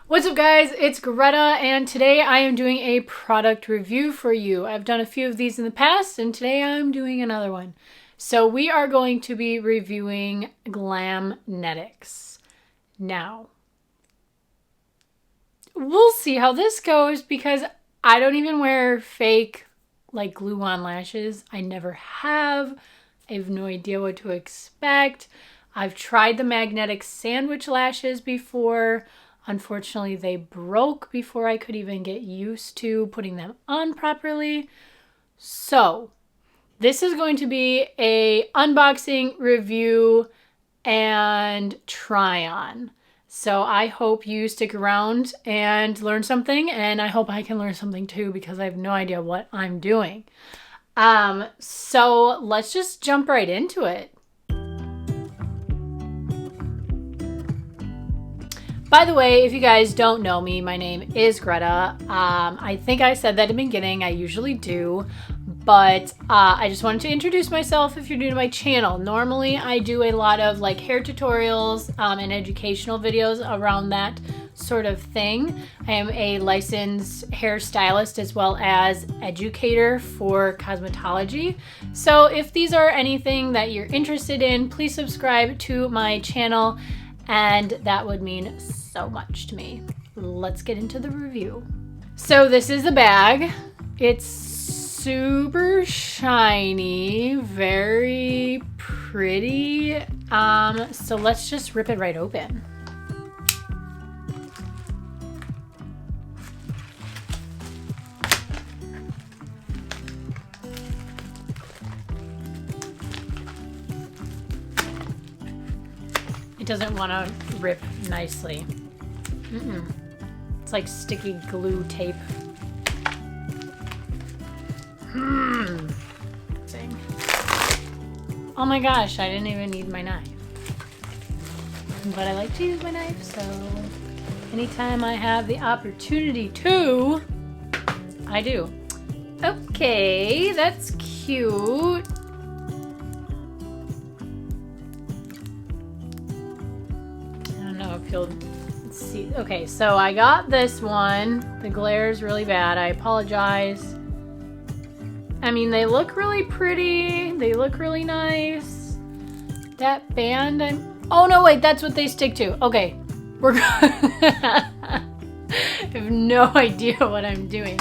What's up guys, it's Greta and today I am doing a product review for you. I've done a few of these in the past and today I'm doing another one. So we are going to be reviewing Glamnetics. Now, we'll see how this goes because I don't even wear fake like glue-on lashes. I never have. I have no idea what to expect. I've tried the magnetic sandwich lashes before. Unfortunately, they broke before I could even get used to putting them on properly. So, this is going to be a unboxing, review, and try on. So I hope you stick around and learn something, and I hope I can learn something too because I have no idea what I'm doing. So let's just jump right into it. By the way, if you guys don't know me, my name is Greta. I think I said that at the beginning, I usually do, but I just wanted to introduce myself if you're new to my channel. Normally, I do a lot of like hair tutorials and educational videos around that sort of thing. I am a licensed hairstylist as well as educator for cosmetology. So if these are anything that you're interested in, please subscribe to my channel. And that would mean so much to me. Let's get into the review. So this is the bag. It's super shiny, very pretty. So let's just rip it right open. It doesn't want to rip nicely. It's like sticky glue tape. Oh my gosh, I didn't even need my knife. But I like to use my knife, so anytime I have the opportunity to, I do. Okay, that's cute. If you'll see. Okay, so I got this one. The glare is really bad. I apologize. I mean, they look really pretty. They look really nice. That band, oh no, wait, that's what they stick to. Okay, we're I have no idea what I'm doing.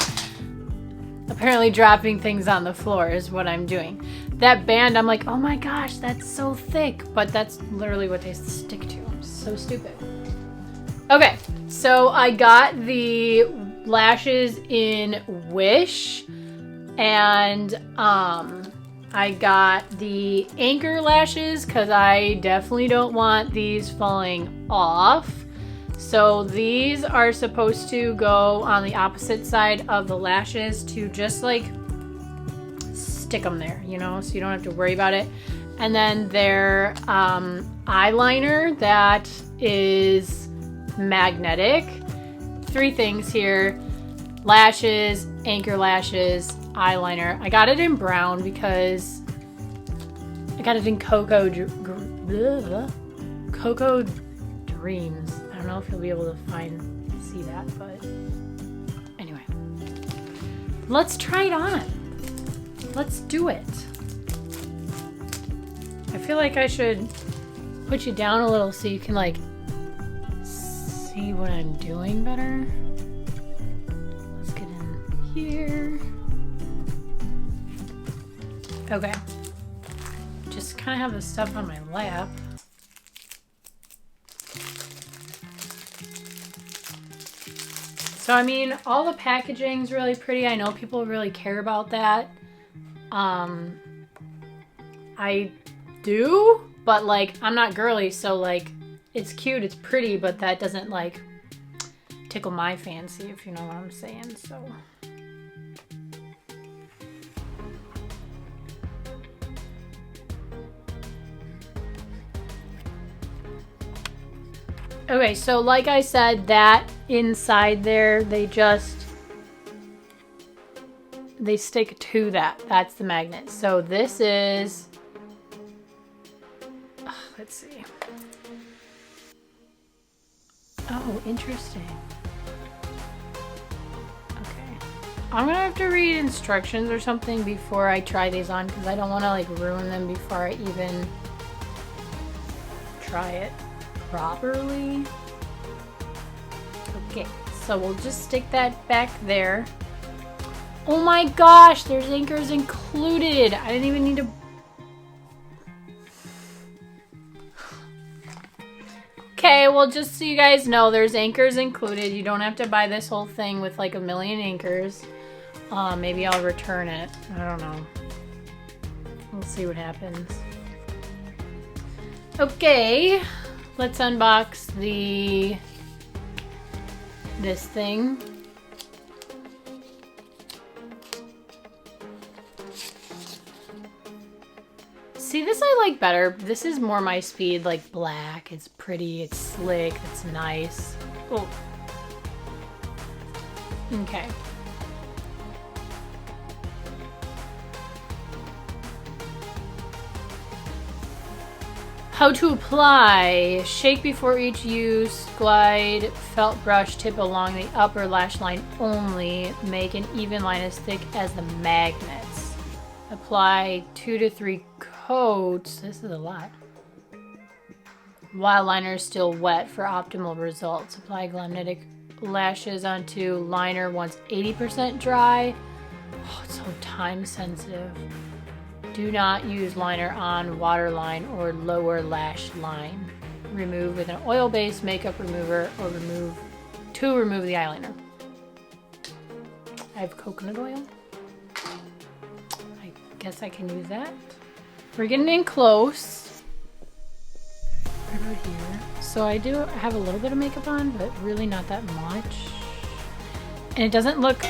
Apparently dropping things on the floor is what I'm doing. That band, I'm like, oh my gosh, that's so thick. But that's literally what they stick to. I'm so stupid. Okay, so I got the lashes in Wish. And I got the anchor lashes because I definitely don't want these falling off. So these are supposed to go on the opposite side of the lashes to just like stick them there, you know, so you don't have to worry about it. And then their eyeliner that is magnetic. 3 things here: lashes, anchor lashes, eyeliner. I got it in brown because I got it in Cocoa Dreams. I don't know if you'll be able to see that, but anyway. Let's try it on. Let's do it. I feel like I should put you down a little so you can like see what I'm doing better. Let's get in here. Okay. Just kind of have the stuff on my lap. So I mean, all the packaging's really pretty. I know people really care about that. I do, but like I'm not girly, so like it's cute, it's pretty, but that doesn't like tickle my fancy, if you know what I'm saying. So okay, so like I said, that inside there, they stick to that. That's the magnet. So this is, let's see. Oh, interesting. Okay. I'm gonna have to read instructions or something before I try these on because I don't want to like ruin them before I even try it properly. Okay, so we'll just stick that back there. Oh my gosh, there's anchors included. I didn't even need to... Okay, well, just so you guys know, there's anchors included. You don't have to buy this whole thing with like a million anchors. Maybe I'll return it. I don't know. We'll see what happens. Okay, let's unbox this thing. See, this I like better. This is more my speed, like black. It's pretty, it's slick, it's nice. Oh. Okay. How to apply. Shake before each use. Glide felt brush tip along the upper lash line only. Make an even line as thick as the magnets. Apply 2 to 3 coats. This is a lot. While liner is still wet for optimal results. Apply Glamnetics lashes onto liner once 80% dry. Oh, it's so time sensitive. Do not use liner on waterline or lower lash line. Remove with an oil-based makeup remover or remove the eyeliner. I have coconut oil. I guess I can use that. We're getting in close. Right about here. So I do have a little bit of makeup on, but really not that much. And it doesn't look...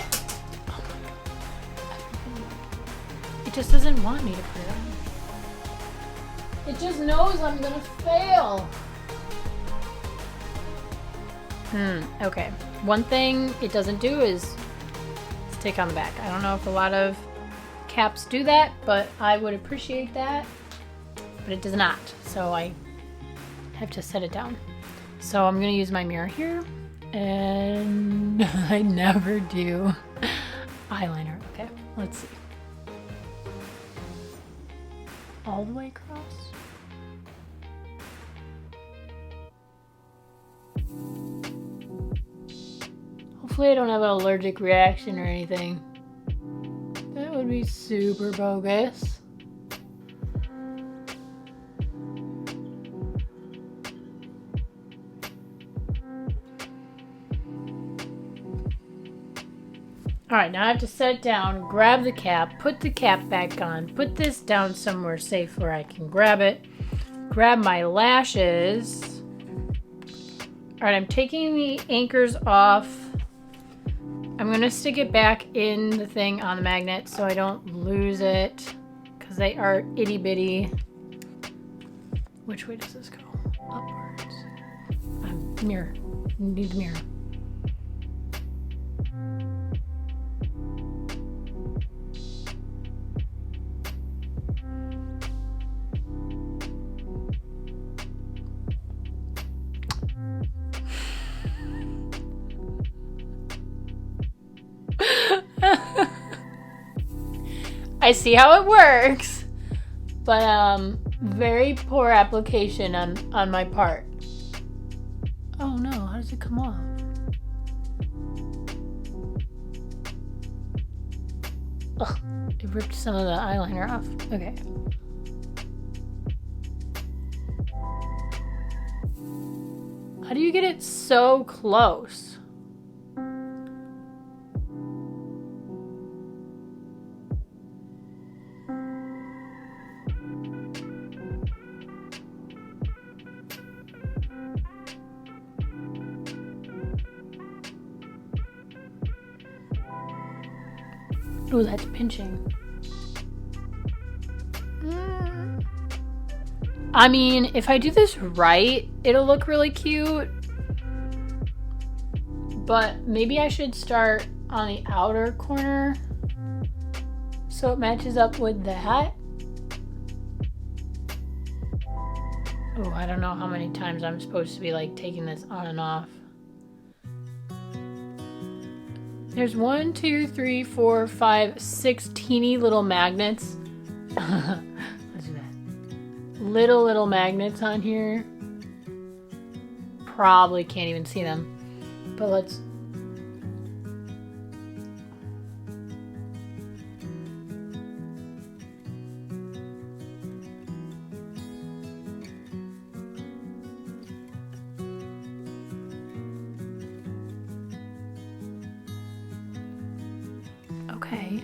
It just doesn't want me to put it on. It just knows I'm gonna fail. Okay. One thing it doesn't do is stick on the back. I don't know if a lot of caps do that, but I would appreciate that. But it does not, so I have to set it down. So I'm gonna use my mirror here, and I never do eyeliner. Okay, let's see. All the way across. Hopefully I don't have an allergic reaction or anything. That would be super bogus. Alright, now I have to set it down, grab the cap, put the cap back on, put this down somewhere safe where I can grab it, grab my lashes. Alright, I'm taking the anchors off. I'm going to stick it back in the thing on the magnet so I don't lose it because they are itty bitty. Which way does this go? Upwards. Mirror. Need the mirror. I see how it works, but very poor application on my part. Oh no, how does it come off? Ugh, it ripped some of the eyeliner off. Okay. How do you get it so close? Oh, that's pinching. I mean, if I do this right, it'll look really cute. But maybe I should start on the outer corner so it matches up with that. Oh, I don't know how many times I'm supposed to be like taking this on and off. There's 1, 2, 3, 4, 5, 6 teeny little magnets. Let's do that. Little magnets on here. Probably can't even see them. But let's... Okay.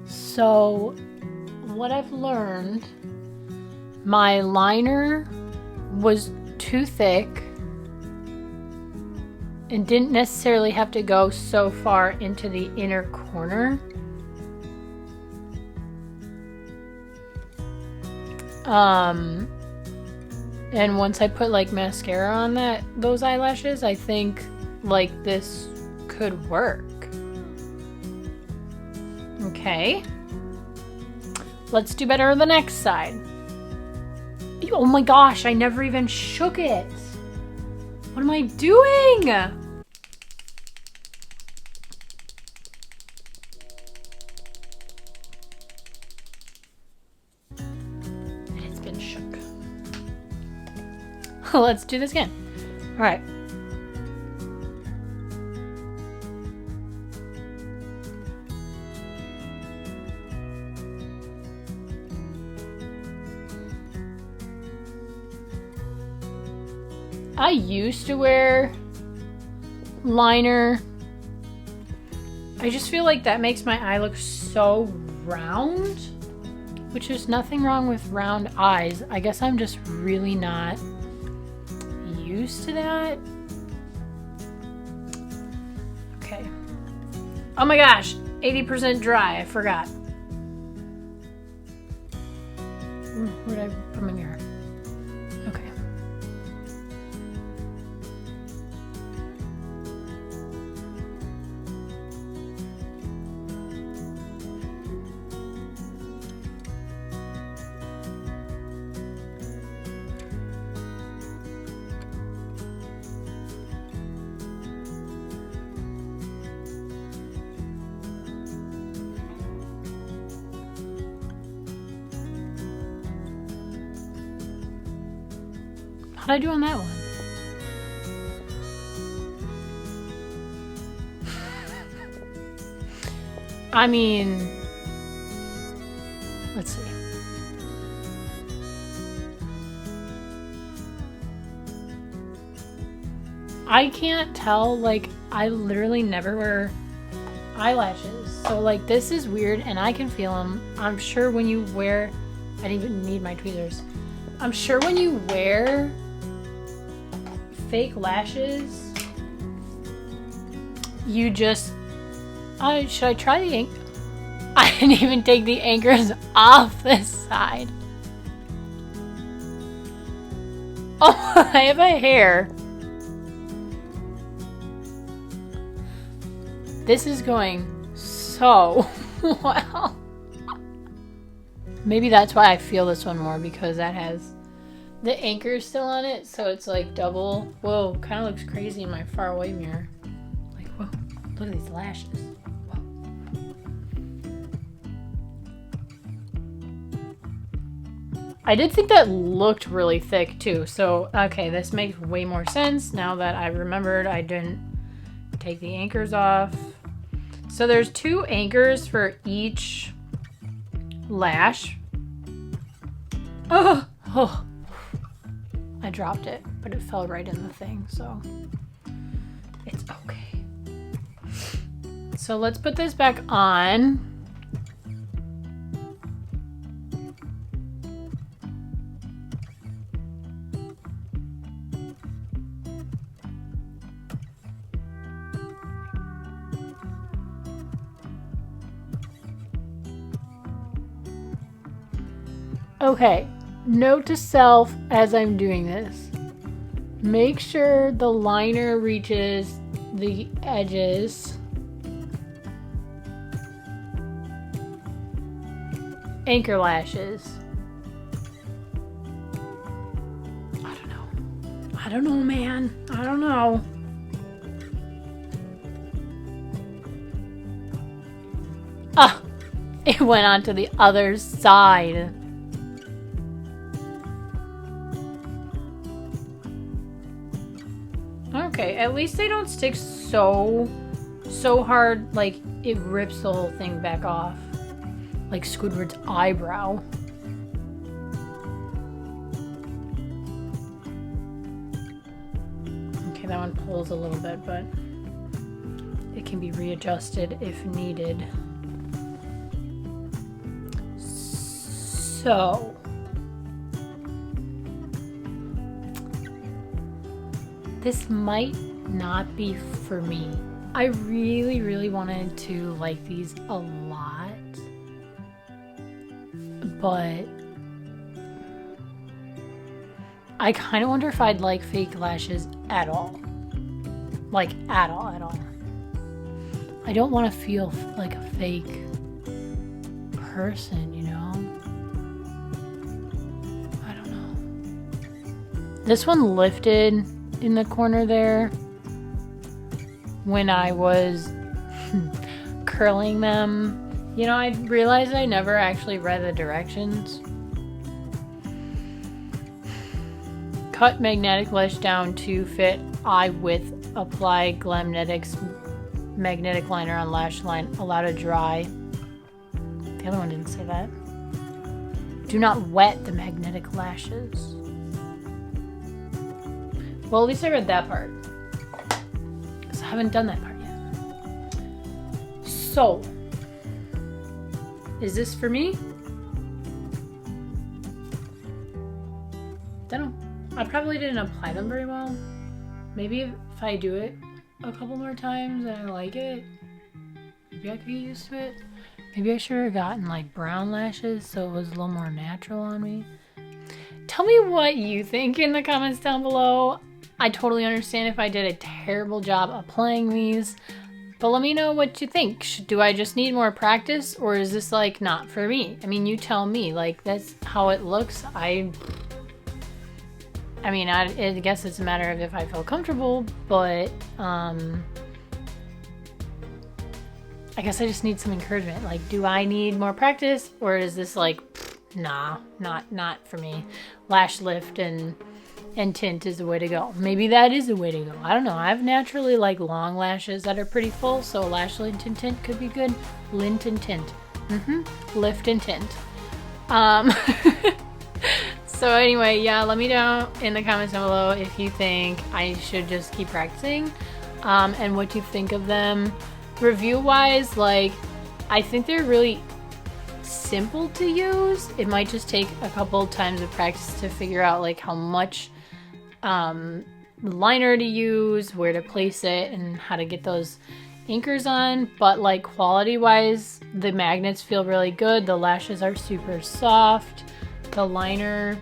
So, what I've learned, my liner was too thick and didn't necessarily have to go so far into the inner corner. And once I put like mascara on those eyelashes, I think like this could work. Okay. Let's do better on the next side. Oh my gosh, I never even shook it. What am I doing? It's been shook. Let's do this again. All right. I used to wear liner. I just feel like that makes my eye look so round, which is nothing wrong with round eyes. I guess I'm just really not used to that. Okay. Oh my gosh, 80% dry, I forgot. Where did I put my mirror? Okay. How'd I do on that one? I mean, let's see. I can't tell, like, I literally never wear eyelashes. So, like, this is weird and I can feel them. I'm sure when you wear, I didn't even need my tweezers. I'm sure when you wear fake lashes, you just, should I try the ink? I didn't even take the anchors off this side. Oh, I have a hair. This is going so well. Maybe that's why I feel this one more, because that has the anchor still on it, so it's like double. Whoa, kind of looks crazy in my far away mirror. Like, whoa, look at these lashes. Whoa. I did think that looked really thick too, so okay, this makes way more sense now that I remembered I didn't take the anchors off. So there's 2 anchors for each lash. Oh, I dropped it, but it fell right in the thing, so it's okay. So let's put this back on. Okay, note to self as I'm doing this. Make sure the liner reaches the edges. Anchor lashes. I don't know, man. I don't know. It went on to the other side. Okay, at least they don't stick so hard, like it rips the whole thing back off. Like Squidward's eyebrow. Okay, that one pulls a little bit, but it can be readjusted if needed. So, this might not be for me. I really wanted to like these a lot, but I kind of wonder if I'd like fake lashes at all. Like at all. I don't want to feel like a fake person, you know? I don't know. This one lifted in the corner there when I was curling them. You know, I realized I never actually read the directions. Cut magnetic lash down to fit eye width. Apply Glamnetics magnetic liner on lash line. Allow to dry. The other one didn't say that. Do not wet the magnetic lashes. Well, at least I read that part. Because I haven't done that part yet. So, is this for me? Don't know. I probably didn't apply them very well. Maybe if I do it a couple more times and I like it, maybe I could get used to it. Maybe I should have gotten like brown lashes so it was a little more natural on me. Tell me what you think in the comments down below. I totally understand if I did a terrible job applying these, but let me know what you think. Do I just need more practice, or is this like not for me? I mean, you tell me. Like, that's how it looks. I mean, I guess it's a matter of if I feel comfortable, but I guess I just need some encouragement. Like, do I need more practice, or is this like, nah, not for me? Lash lift and tint is the way to go. Maybe that is the way to go. I don't know. I have naturally like long lashes that are pretty full, so lash lint and tint could be good. Lint and tint. Lift and tint. So anyway, yeah, let me know in the comments down below if you think I should just keep practicing, and what you think of them. Review-wise, like, I think they're really simple to use. It might just take a couple times of practice to figure out like how much liner to use, where to place it, and how to get those inkers on. But like quality-wise, the magnets feel really good. The lashes are super soft. The liner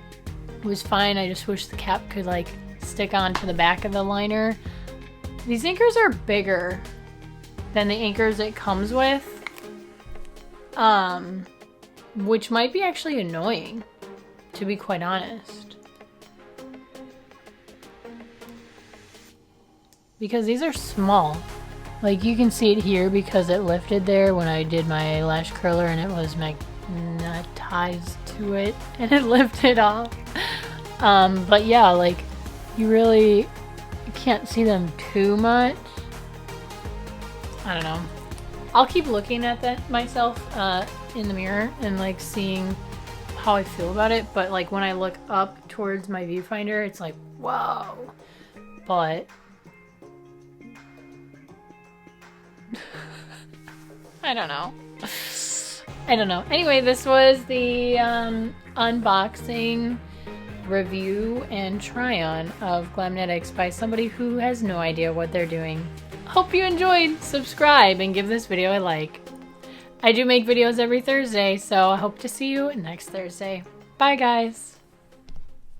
was fine. I just wish the cap could like stick onto the back of the liner. These inkers are bigger than the inkers it comes with, which might be actually annoying, to be quite honest. Because these are small. Like, you can see it here because it lifted there when I did my lash curler and it was magnetized to it and it lifted off. But yeah, like, you really can't see them too much. I don't know. I'll keep looking at that myself in the mirror and like seeing how I feel about it. But like when I look up towards my viewfinder, it's like, whoa. But I don't know. Anyway, this was the unboxing, review, and try-on of Glamnetics by somebody who has no idea what they're doing. Hope you enjoyed. Subscribe and give this video a like. I do make videos every Thursday, so I hope to see you next Thursday. Bye, guys.